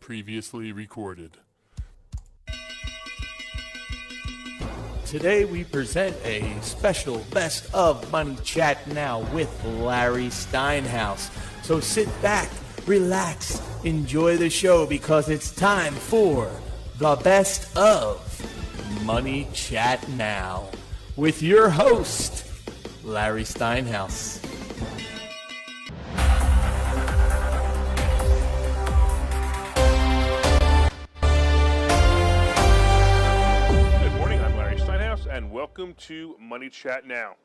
Previously recorded. Today we present a special Best of Money Chat Now with Larry Steinhaus. So sit back, relax, enjoy the show because it's time for the Best of Money Chat Now with your host, Larry Steinhaus. And welcome to Money Chat Now.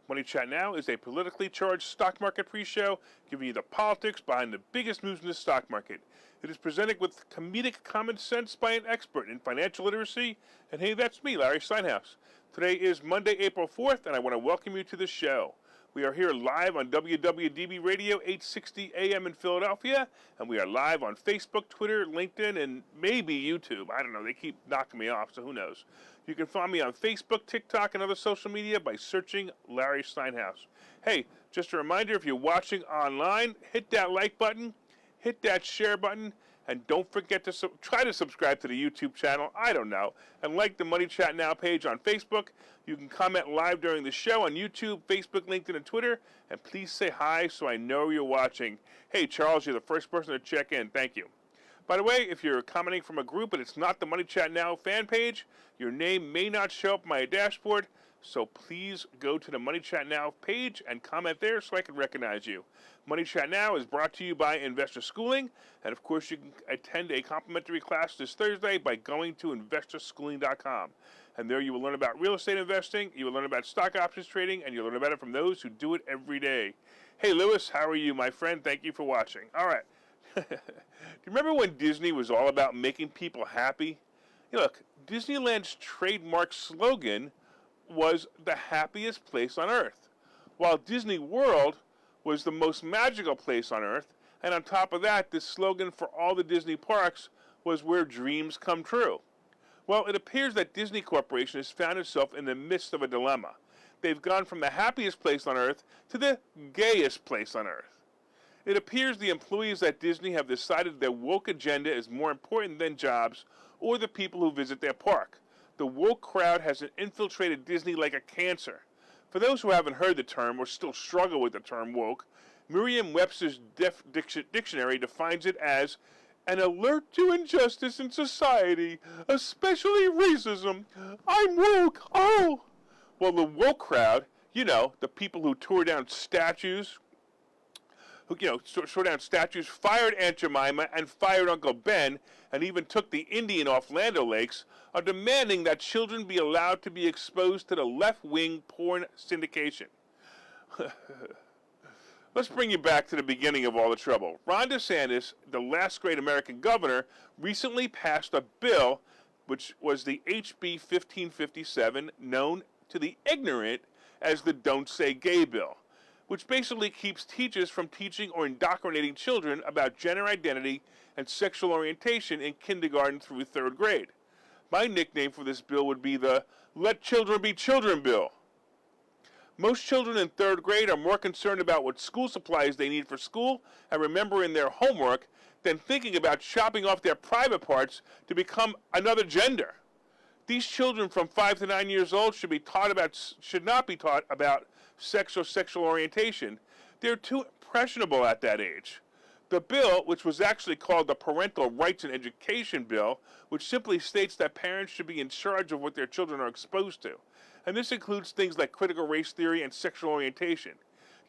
Money Chat Now is a politically charged stock market pre-show giving you the politics behind the biggest moves in the stock market. It is presented with comedic common sense by an expert in financial literacy. And hey, that's me, Larry Steinhaus. Today is Monday, April 4th, and I want to welcome you to the show. We are here live on WWDB Radio, 860 AM in Philadelphia, and we are live on Facebook, Twitter, LinkedIn, and maybe YouTube. I don't know. They keep knocking me off, so who knows. You can find me on Facebook, TikTok, and other social media by searching Larry Steinhaus. Hey, just a reminder, if you're watching online, hit that like button, hit that share button, and don't forget to try to subscribe to the YouTube channel, I don't know, and like the Money Chat Now page on Facebook. You can comment live during the show on YouTube, Facebook, LinkedIn, and Twitter, and please say hi so I know you're watching. Hey, Charles, you're the first person to check in. Thank you. By the way, if you're commenting from a group and it's not the Money Chat Now fan page, your name may not show up on my dashboard, so please go to the Money Chat Now page and comment there so I can recognize you. Money Chat Now is brought to you by Investor Schooling, and of course you can attend a complimentary class this Thursday by going to investorschooling.com. And there you will learn about real estate investing, you will learn about stock options trading, and you'll learn about it from those who do it every day. Hey, Lewis, how are you, my friend? Thank you for watching. All right. Do you remember when Disney was all about making people happy? Look, Disneyland's trademark slogan was the happiest place on earth, while Disney World was the most magical place on earth, and on top of that, the slogan for all the Disney parks was where dreams come true. Well, it appears that Disney Corporation has found itself in the midst of a dilemma. They've gone from the happiest place on earth to the gayest place on earth. It appears the employees at Disney have decided their woke agenda is more important than jobs or the people who visit their park. The woke crowd has infiltrated Disney like a cancer. For those who haven't heard the term or still struggle with the term woke, Merriam-Webster's dictionary defines it as an alert to injustice in society, especially racism. I'm woke, oh! Well, the woke crowd, the people who tore down statues, fired Aunt Jemima and fired Uncle Ben, and even took the Indian off Land O'Lakes, are demanding that children be allowed to be exposed to the left-wing porn syndication. Let's bring you back to the beginning of all the trouble. Ron DeSantis, the last great American governor, recently passed a bill, which was the HB 1557, known to the ignorant as the Don't Say Gay bill, which basically keeps teachers from teaching or indoctrinating children about gender identity and sexual orientation in kindergarten through third grade. My nickname for this bill would be the Let Children Be Children bill. Most children in third grade are more concerned about what school supplies they need for school and remembering their homework than thinking about chopping off their private parts to become another gender. These children from 5 to 9 years old should not be taught about sex or sexual orientation. They're too impressionable at that age. The bill, which was actually called the Parental Rights and Education Bill, which simply states that parents should be in charge of what their children are exposed to. And this includes things like critical race theory and sexual orientation.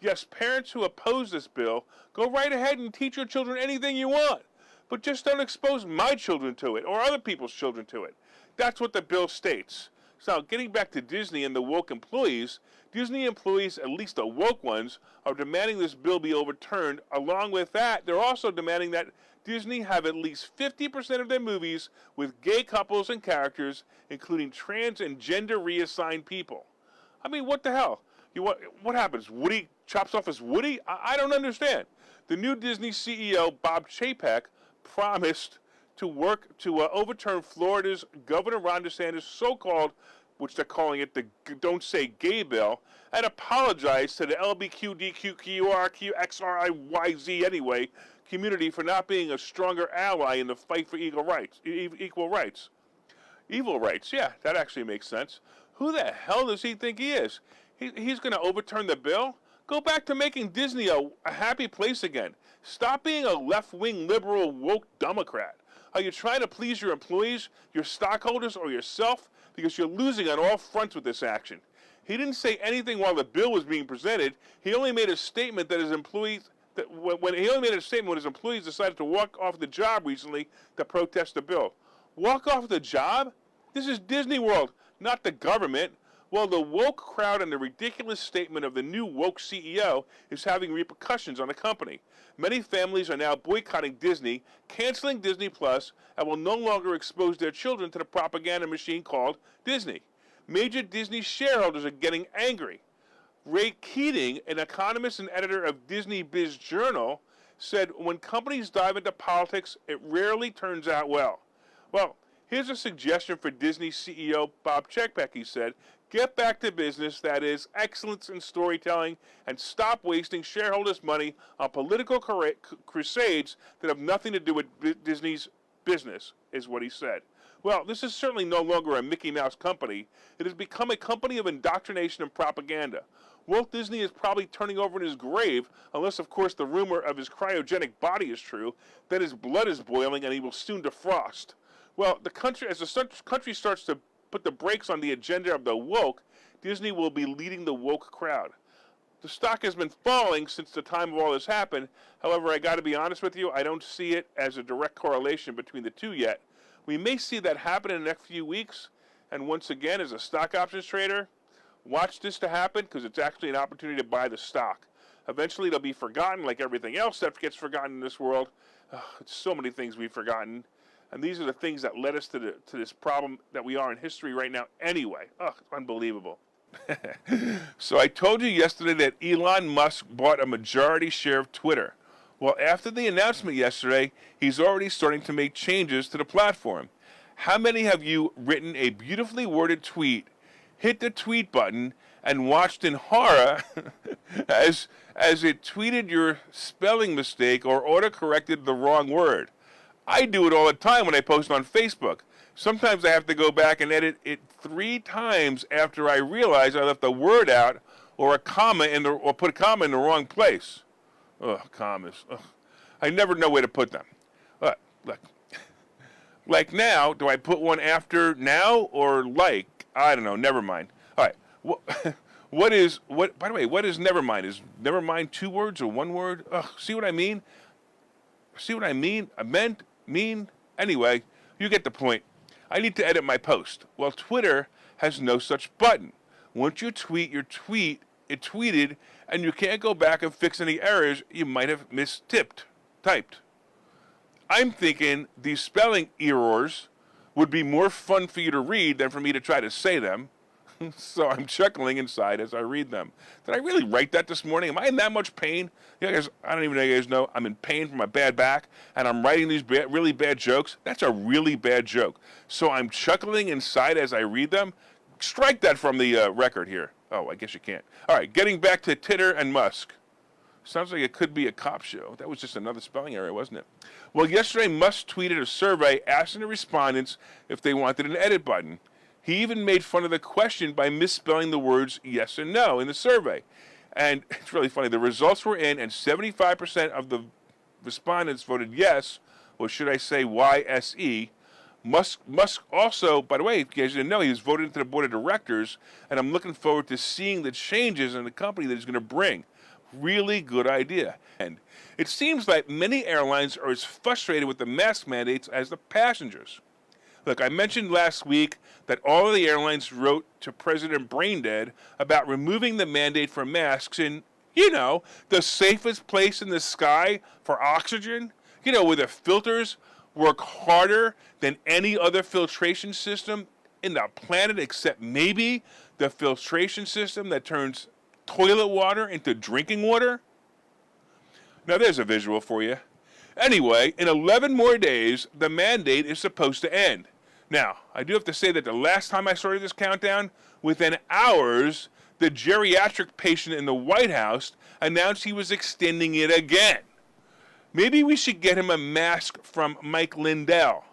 Yes, parents who oppose this bill, go right ahead and teach your children anything you want, but just don't expose my children to it or other people's children to it. That's what the bill states. So getting back to Disney and the woke employees, Disney employees, at least the woke ones, are demanding this bill be overturned. Along with that, they're also demanding that Disney have at least 50% of their movies with gay couples and characters, including trans and gender reassigned people. I mean, what the hell? What happens? Woody chops off his Woody? I don't understand. The new Disney CEO, Bob Chapek, promised to work to overturn Florida's Governor Ron DeSantis' so-called which they're calling it the Don't Say Gay Bill, and apologize to the LBQDQQRQXRIYZ anyway community for not being a stronger ally in the fight for equal rights. Evil rights, yeah, that actually makes sense. Who the hell does he think he is? He's going to overturn the bill? Go back to making Disney a happy place again. Stop being a left-wing liberal woke Democrat. Are you trying to please your employees, your stockholders, or yourself? Because you're losing on all fronts with this action. He didn't say anything while the bill was being presented. He only made a statement that his employees when his employees decided to walk off the job recently to protest the bill. Walk off the job? This is Disney World, not the government. Well, the woke crowd and the ridiculous statement of the new woke CEO is having repercussions on the company. Many families are now boycotting Disney, canceling Disney Plus, and will no longer expose their children to the propaganda machine called Disney. Major Disney shareholders are getting angry. Ray Keating, an economist and editor of Disney Biz Journal, said when companies dive into politics, it rarely turns out well. Well, here's a suggestion for Disney CEO Bob Chapek, he said. Get back to business, that is, excellence in storytelling, and stop wasting shareholders' money on political crusades that have nothing to do with Disney's business, is what he said. Well, this is certainly no longer a Mickey Mouse company. It has become a company of indoctrination and propaganda. Walt Disney is probably turning over in his grave, unless, of course, the rumor of his cryogenic body is true, then his blood is boiling and he will soon defrost. Well, as the country starts to put the brakes on the agenda of the woke, Disney will be leading the woke crowd. The stock has been falling since the time of all this happened. However, I got to be honest with you, I don't see it as a direct correlation between the two yet. We may see that happen in the next few weeks, and once again, as a stock options trader, watch this to happen because it's actually an opportunity to buy the stock. Eventually, it'll be forgotten like everything else that gets forgotten in this world. It's so many things we've forgotten. And these are the things that led us to this problem that we are in history right now anyway. It's unbelievable. So I told you yesterday that Elon Musk bought a majority share of Twitter. Well, after the announcement yesterday, he's already starting to make changes to the platform. How many have you written a beautifully worded tweet, hit the tweet button, and watched in horror as it tweeted your spelling mistake or autocorrected the wrong word? I do it all the time when I post on Facebook. Sometimes I have to go back and edit it 3 times after I realize I left a word out or put a comma in the wrong place. Commas. I never know where to put them. Look. Like now, do I put one after now or like? I don't know. Never mind. All right. By the way, what is never mind? Is never mind 2 words or 1 word? See what I mean? Anyway, you get the point. I need to edit my post. Well, Twitter has no such button. Once you tweet your tweet, it tweeted, and you can't go back and fix any errors you might have typed. I'm thinking these spelling errors would be more fun for you to read than for me to try to say them. So I'm chuckling inside as I read them. Did I really write that this morning? Am I in that much pain? I don't even know you guys know. I'm in pain from my bad back, and I'm writing these really bad jokes. That's a really bad joke. So I'm chuckling inside as I read them. Strike that from the record here. Oh, I guess you can't. All right, getting back to Titter and Musk. Sounds like it could be a cop show. That was just another spelling error, wasn't it? Well, yesterday Musk tweeted a survey asking the respondents if they wanted an edit button. He even made fun of the question by misspelling the words yes and no in the survey. And it's really funny. The results were in, and 75% of the respondents voted yes, or should I say YSE. Musk also, by the way, if you guys didn't know, he was voted into the board of directors, and I'm looking forward to seeing the changes in the company that he's going to bring. Really good idea. And it seems like many airlines are as frustrated with the mask mandates as the passengers. Look, I mentioned last week that all of the airlines wrote to President Braindead about removing the mandate for masks in, the safest place in the sky for oxygen, where the filters work harder than any other filtration system in the planet except maybe the filtration system that turns toilet water into drinking water. Now there's a visual for you. Anyway, in 11 more days, the mandate is supposed to end. Now, I do have to say that the last time I started this countdown, within hours, the geriatric patient in the White House announced he was extending it again. Maybe we should get him a mask from Mike Lindell.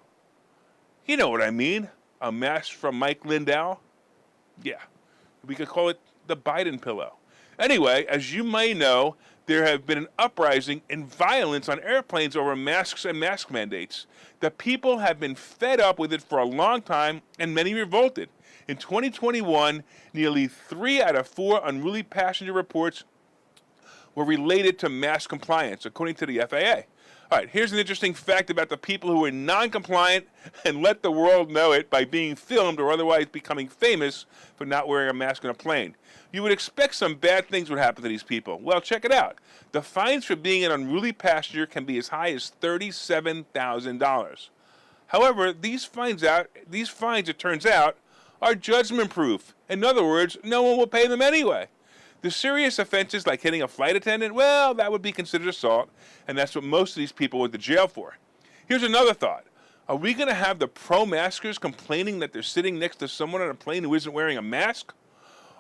You know what I mean, a mask from Mike Lindell? Yeah, we could call it the Biden pillow. Anyway, as you may know, there have been an uprising in violence on airplanes over masks and mask mandates. The people have been fed up with it for a long time, and many revolted. In 2021, nearly 3 out of 4 unruly passenger reports were related to mask compliance, according to the FAA. All right, here's an interesting fact about the people who were non-compliant and let the world know it by being filmed or otherwise becoming famous for not wearing a mask on a plane. You would expect some bad things would happen to these people. Well, check it out. The fines for being an unruly passenger can be as high as $37,000. However, these fines, it turns out, are judgment-proof. In other words, no one will pay them anyway. The serious offenses like hitting a flight attendant, well, that would be considered assault, and that's what most of these people went to jail for. Here's another thought. Are we going to have the pro-maskers complaining that they're sitting next to someone on a plane who isn't wearing a mask?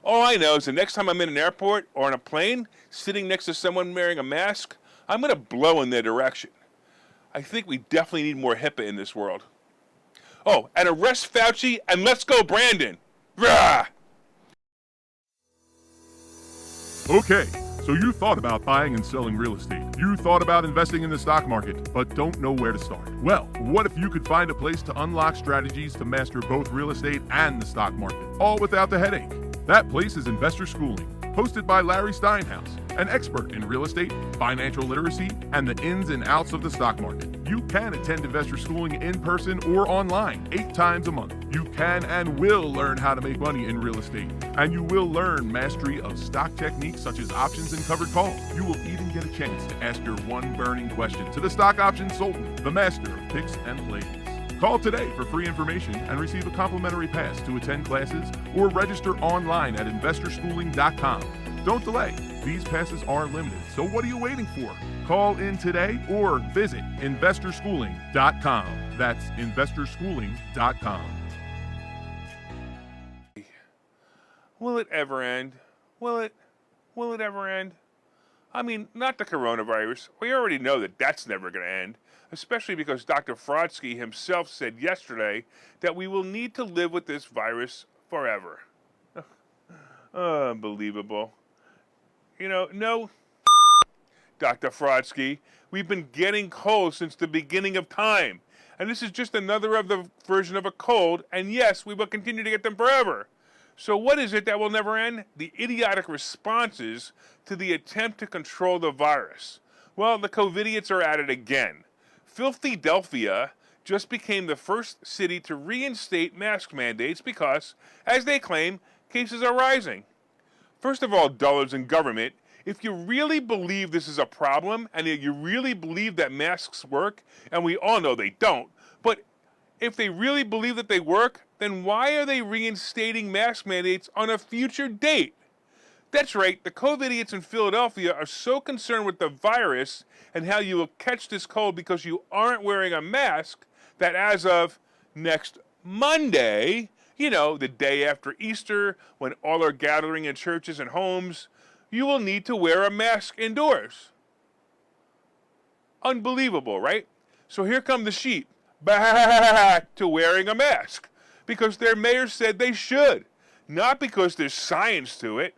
All I know is the next time I'm in an airport or on a plane, sitting next to someone wearing a mask, I'm going to blow in their direction. I think we definitely need more HIPAA in this world. Oh, and arrest Fauci and let's go Brandon. Rah! Okay, so you thought about buying and selling real estate. You thought about investing in the stock market, but don't know where to start. Well, what if you could find a place to unlock strategies to master both real estate and the stock market, all without the headache? That place is Investor Schooling, hosted by Larry Steinhaus, an expert in real estate, financial literacy, and the ins and outs of the stock market. You can attend Investor Schooling in person or online 8 times a month. You can and will learn how to make money in real estate, and you will learn mastery of stock techniques such as options and covered calls. You will even get a chance to ask your one burning question to the stock option sultan, the master of picks and plays. Call today for free information and receive a complimentary pass to attend classes or register online at investorschooling.com. Don't delay. These passes are limited, so what are you waiting for? Call in today or visit investorschooling.com. That's investorschooling.com. Will it ever end? Will it ever end? I mean, not the coronavirus. We already know that that's never going to end, especially because Dr. Frodsky himself said yesterday that we will need to live with this virus forever. Unbelievable. You know, no, Dr. Frodsky, we've been getting colds since the beginning of time. And this is just another of the version of a cold, and yes, we will continue to get them forever. So what is it that will never end? The idiotic responses to the attempt to control the virus. Well, the COVIDiots are at it again. Philadelphia just became the first city to reinstate mask mandates because, as they claim, cases are rising. First of all, dullards in government, if you really believe this is a problem and you really believe that masks work, and we all know they don't, but if they really believe that they work, then why are they reinstating mask mandates on a future date? That's right, the COVIDiots in Philadelphia are so concerned with the virus and how you will catch this cold because you aren't wearing a mask that as of next Monday, you know, the day after Easter, when all are gathering in churches and homes, you will need to wear a mask indoors. Unbelievable, right? So here come the sheep back to wearing a mask because their mayor said they should, not because there's science to it,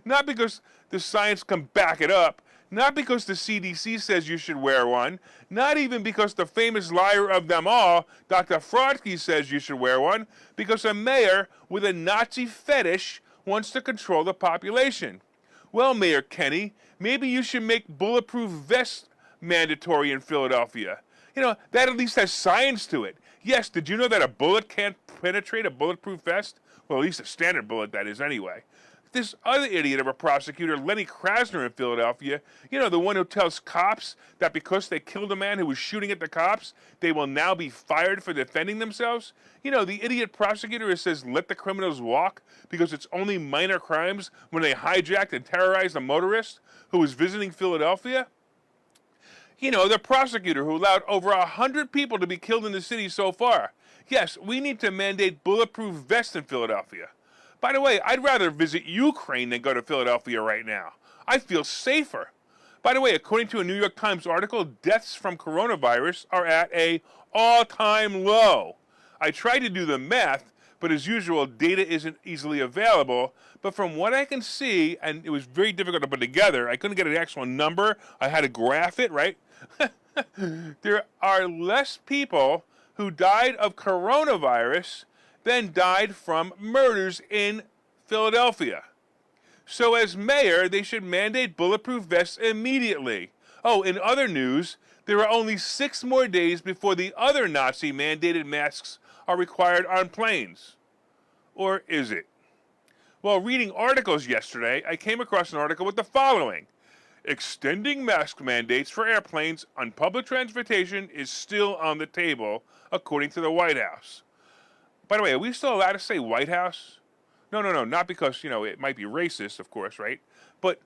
not because the science can back it up, not because the CDC says you should wear one, not even because the famous liar of them all, Dr. Frodsky, says you should wear one, because a mayor with a Nazi fetish wants to control the population. Well, Mayor Kenny, maybe you should make bulletproof vests mandatory in Philadelphia. You know, that at least has science to it. Yes, did you know that a bullet can't penetrate a bulletproof vest? Well, at least a standard bullet, that is, anyway. This other idiot of a prosecutor, Lenny Krasner in Philadelphia, you know, the one who tells cops that because they killed a man who was shooting at the cops, they will now be fired for defending themselves. You know, the idiot prosecutor who says let the criminals walk because it's only minor crimes when they hijacked and terrorized a motorist who was visiting Philadelphia. You know, the prosecutor who allowed over 100 people to be killed in the city so far. Yes, we need to mandate bulletproof vests in Philadelphia. By the way, I'd rather visit Ukraine than go to Philadelphia right now. I feel safer. By the way, according to a New York Times article, deaths from coronavirus are at a all-time low. I tried to do the math, but as usual, data isn't easily available. But from what I can see, and it was very difficult to put together, I couldn't get an actual number. I had to graph it, right? There are less people who died of coronavirus than died from murders in Philadelphia. So as mayor, they should mandate bulletproof vests immediately. Oh, in other news, there are only 6 more days before the other Nazi-mandated masks are required on planes. Or is it? While reading articles yesterday, I came across an article with the following. Extending mask mandates for airplanes on public transportation is still on the table, according to the White House. By the way, are we still allowed to say White House? No, not because, it might be racist, of course, right? But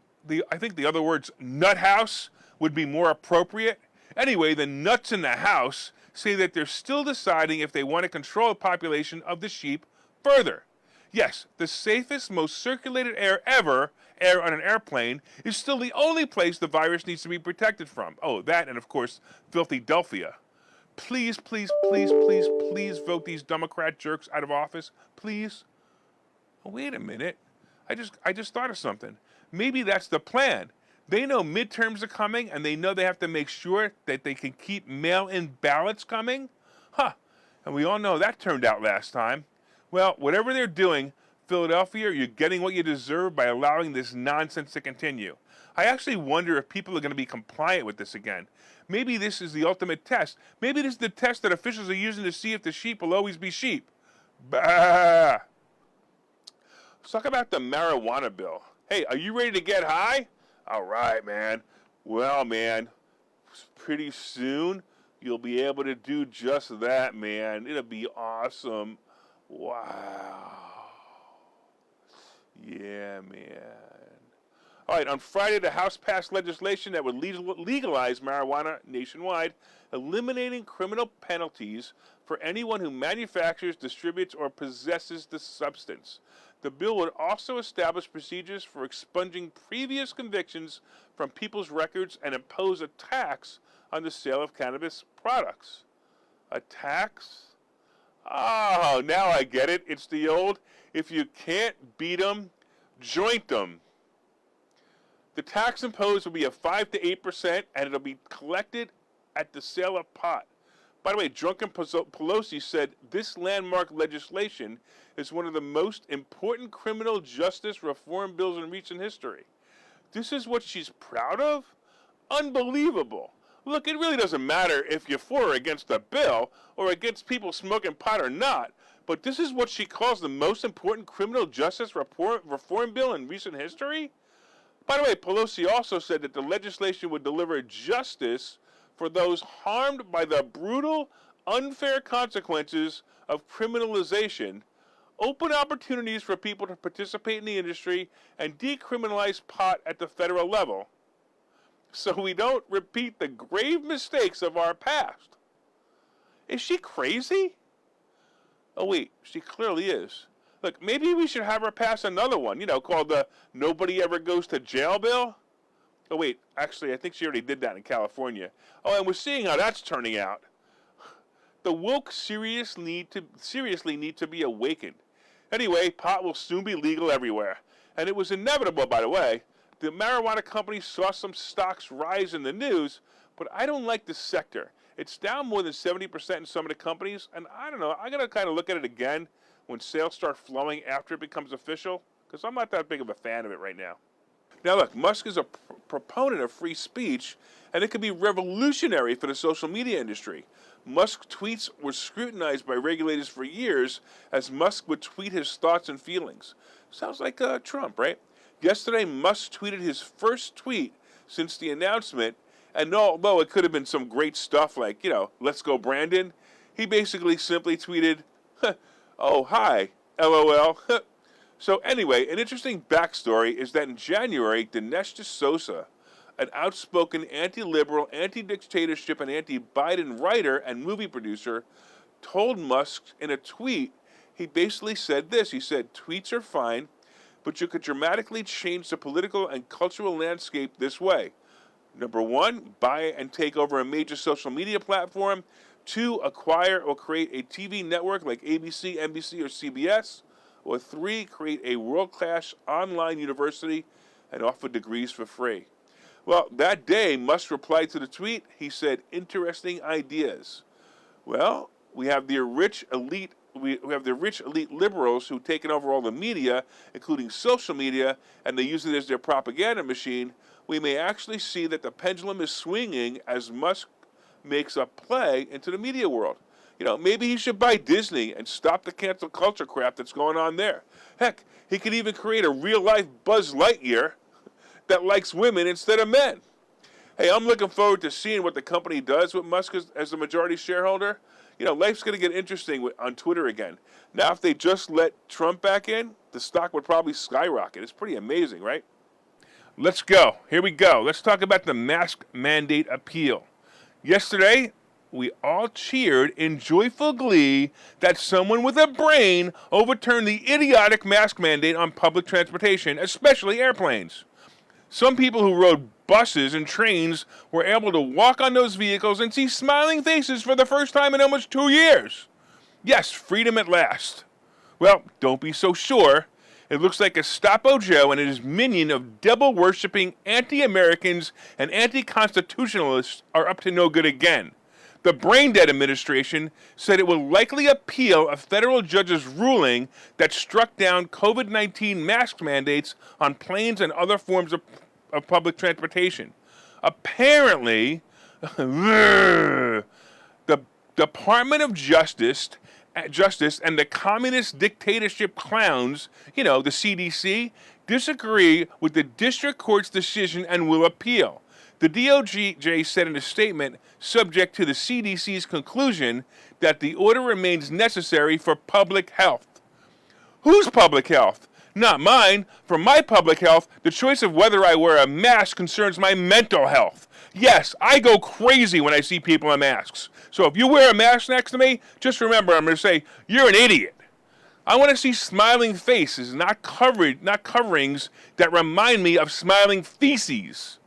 I think the other words, nut house, would be more appropriate. Anyway, the nuts in the house say that they're still deciding if they want to control the population of the sheep further. Yes, the safest, most circulated air ever, air on an airplane, is still the only place the virus needs to be protected from. Oh, that and, of course, Philadelphia. Please, please, please, please, please vote these Democrat jerks out of office. Please. Oh, wait a minute. I just thought of something. Maybe that's the plan. They know midterms are coming, and they know they have to make sure that they can keep mail-in ballots coming. And we all know that turned out last time. Well, whatever they're doing, Philadelphia, you're getting what you deserve by allowing this nonsense to continue. I actually wonder if people are going to be compliant with this again. Maybe this is the ultimate test. Maybe this is the test that officials are using to see if the sheep will always be sheep. Bah! Let's talk about the marijuana bill. Hey, are you ready to get high? All right, man. Well, man, pretty soon you'll be able to do just that, man. It'll be awesome. Wow. Yeah, man. All right, on Friday, the House passed legislation that would legalize marijuana nationwide, eliminating criminal penalties for anyone who manufactures, distributes, or possesses the substance. The bill would also establish procedures for expunging previous convictions from people's records and impose a tax on the sale of cannabis products. A tax? Oh, now I get it. It's the old, if you can't beat 'em, joint 'em. The tax imposed will be a 5 to 8%, and it'll be collected at the sale of pot. By the way, Drunken Pelosi said this landmark legislation is one of the most important criminal justice reform bills in recent history. This is what she's proud of? Unbelievable. Look, it really doesn't matter if you're for or against the bill or against people smoking pot or not, but this is what she calls the most important criminal justice reform bill in recent history? By the way, Pelosi also said that the legislation would deliver justice for those harmed by the brutal, unfair consequences of criminalization, open opportunities for people to participate in the industry, and decriminalize pot at the federal level, so we don't repeat the grave mistakes of our past. Is she crazy? Oh wait, she clearly is. Look, maybe we should have her pass another one, called the Nobody Ever Goes to Jail bill. Oh wait, actually, I think she already did that in California. Oh, and we're seeing how that's turning out. The woke seriously need to be awakened. Anyway, pot will soon be legal everywhere. And it was inevitable, by the way. The marijuana companies saw some stocks rise in the news, but I don't like this sector. It's down more than 70% in some of the companies, and I don't know, I'm going to kind of look at it again when sales start flowing after it becomes official, because I'm not that big of a fan of it right now. Now look, Musk is a proponent of free speech, and it could be revolutionary for the social media industry. Musk's tweets were scrutinized by regulators for years, as Musk would tweet his thoughts and feelings. Sounds like Trump, right? Yesterday, Musk tweeted his first tweet since the announcement, and although it could have been some great stuff like, let's go Brandon, he basically simply tweeted, oh, hi, LOL. So anyway, an interesting backstory is that in January, Dinesh D'Souza, an outspoken anti-liberal, anti-dictatorship, and anti-Biden writer and movie producer, told Musk in a tweet, he basically said this. He said, tweets are fine, but you could dramatically change the political and cultural landscape this way. Number one, buy and take over a major social media platform. 2, acquire or create a TV network like ABC, NBC, or CBS. Or 3, create a world-class online university and offer degrees for free. Well, that day, Musk replied to the tweet. He said, interesting ideas. Well, we have the rich elite liberals who've taken over all the media, including social media, and they use it as their propaganda machine. We may actually see that the pendulum is swinging as Musk makes a play into the media world. Maybe he should buy Disney and stop the cancel culture crap that's going on there. Heck, he could even create a real-life Buzz Lightyear that likes women instead of men. Hey, I'm looking forward to seeing what the company does with Musk as the majority shareholder. Life's going to get interesting on Twitter again. Now, if they just let Trump back in, the stock would probably skyrocket. It's pretty amazing, right? Let's go. Here we go. Let's talk about the mask mandate appeal. Yesterday, we all cheered in joyful glee that someone with a brain overturned the idiotic mask mandate on public transportation, especially airplanes. Some people who rode buses and trains were able to walk on those vehicles and see smiling faces for the first time in almost 2 years. Yes, freedom at last. Well, don't be so sure. It looks like Gestapo Joe and his minion of devil-worshipping anti-Americans and anti-constitutionalists are up to no good again. The brain-dead administration said it will likely appeal a federal judge's ruling that struck down COVID-19 mask mandates on planes and other forms of public transportation. Apparently, the Department of Justice and the communist dictatorship clowns, the CDC, disagree with the district court's decision and will appeal. The DOJ said in a statement, subject to the CDC's conclusion, that the order remains necessary for public health. Whose public health? Not mine. For my public health, the choice of whether I wear a mask concerns my mental health. Yes, I go crazy when I see people in masks. So if you wear a mask next to me, just remember I'm going to say, you're an idiot. I want to see smiling faces, not coverings that remind me of smiling feces.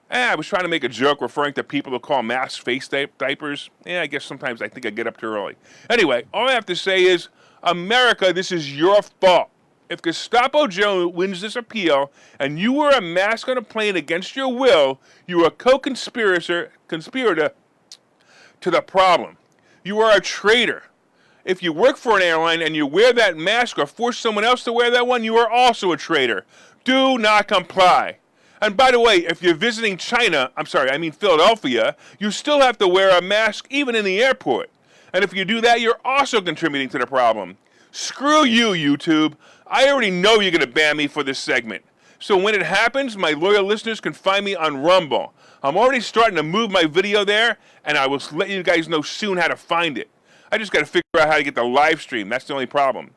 I was trying to make a joke referring to people who call masks face diapers. I guess sometimes I think I get up too early. Anyway, all I have to say is, America, this is your fault. If Gestapo Joe wins this appeal and you wear a mask on a plane against your will, you are a conspirator to the problem. You are a traitor. If you work for an airline and you wear that mask or force someone else to wear that one, you are also a traitor. Do not comply. And by the way, if you're visiting Philadelphia, you still have to wear a mask even in the airport. And if you do that, you're also contributing to the problem. Screw you, YouTube. I already know you're going to ban me for this segment. So when it happens, my loyal listeners can find me on Rumble. I'm already starting to move my video there, and I will let you guys know soon how to find it. I just got to figure out how to get the live stream. That's the only problem.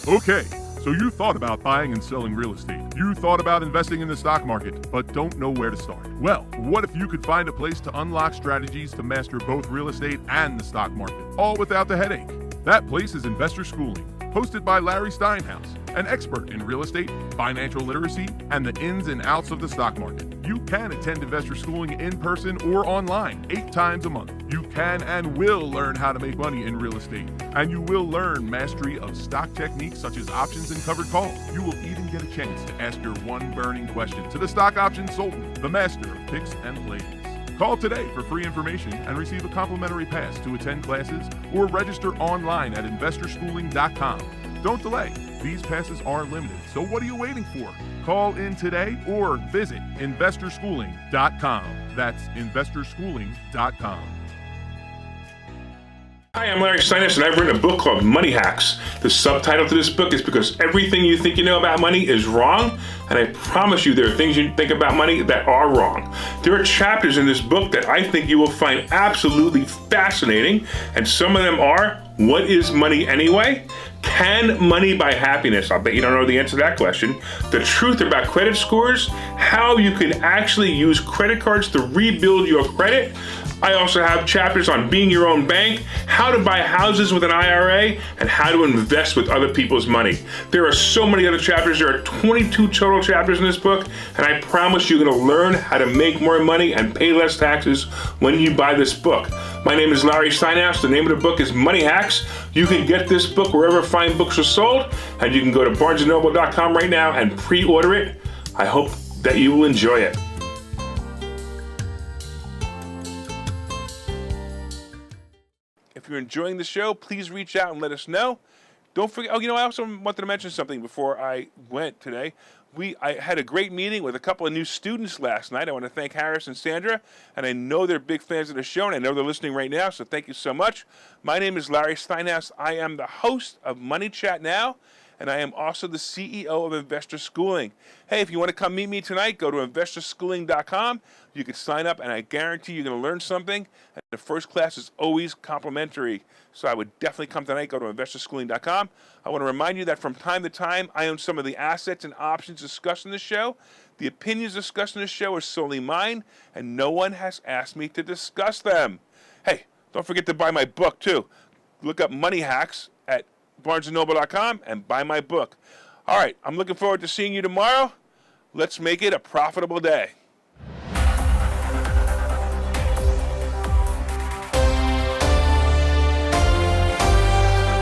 Okay, so you thought about buying and selling real estate. You thought about investing in the stock market, but don't know where to start. Well, what if you could find a place to unlock strategies to master both real estate and the stock market, all without the headache? That place is Investor Schooling, hosted by Larry Steinhaus, an expert in real estate, financial literacy, and the ins and outs of the stock market. You can attend Investor Schooling in person or online 8 times a month. You can and will learn how to make money in real estate, and you will learn mastery of stock techniques such as options and covered calls. You will even get a chance to ask your one burning question to the stock option sultan, the master of picks and plays. Call today for free information and receive a complimentary pass to attend classes or register online at investorschooling.com. Don't delay. These passes are limited, so what are you waiting for? Call in today or visit investorschooling.com. That's investorschooling.com. Hi, I'm Larry Steinhaus, and I've written a book called Money Hacks. The subtitle to this book is Because Everything You Think You Know About Money is Wrong, and I promise you there are things you think about money that are wrong. There are chapters in this book that I think you will find absolutely fascinating, and some of them are, what is money anyway? Can money buy happiness? I'll bet you don't know the answer to that question. The truth about credit scores, how you can actually use credit cards to rebuild your credit. I also have chapters on being your own bank, how to buy houses with an IRA, and how to invest with other people's money. There are so many other chapters. There are 22 total chapters in this book, and I promise you're going to learn how to make more money and pay less taxes when you buy this book. My name is Larry Steinhaus. The name of the book is Money Hacks. You can get this book wherever fine books are sold, and you can go to barnesandnoble.com right now and pre-order it. I hope that you will enjoy it. If you're enjoying the show, please reach out and let us know. Don't forget, I also wanted to mention something before I went today. I had a great meeting with a couple of new students last night. I want to thank Harris and Sandra, and I know they're big fans of the show, and I know they're listening right now, so thank you so much. My name is Larry Steinhaus. I am the host of Money Chat Now, and I am also the CEO of Investor Schooling. Hey, if you want to come meet me tonight, go to investorschooling.com. You can sign up, and I guarantee you're going to learn something. And the first class is always complimentary. So I would definitely come tonight. Go to investorschooling.com. I want to remind you that from time to time, I own some of the assets and options discussed in the show. The opinions discussed in the show are solely mine, and no one has asked me to discuss them. Hey, don't forget to buy my book, too. Look up Money Hacks at barnesandnoble.com and buy my book. All right, I'm looking forward to seeing you tomorrow. Let's make it a profitable day.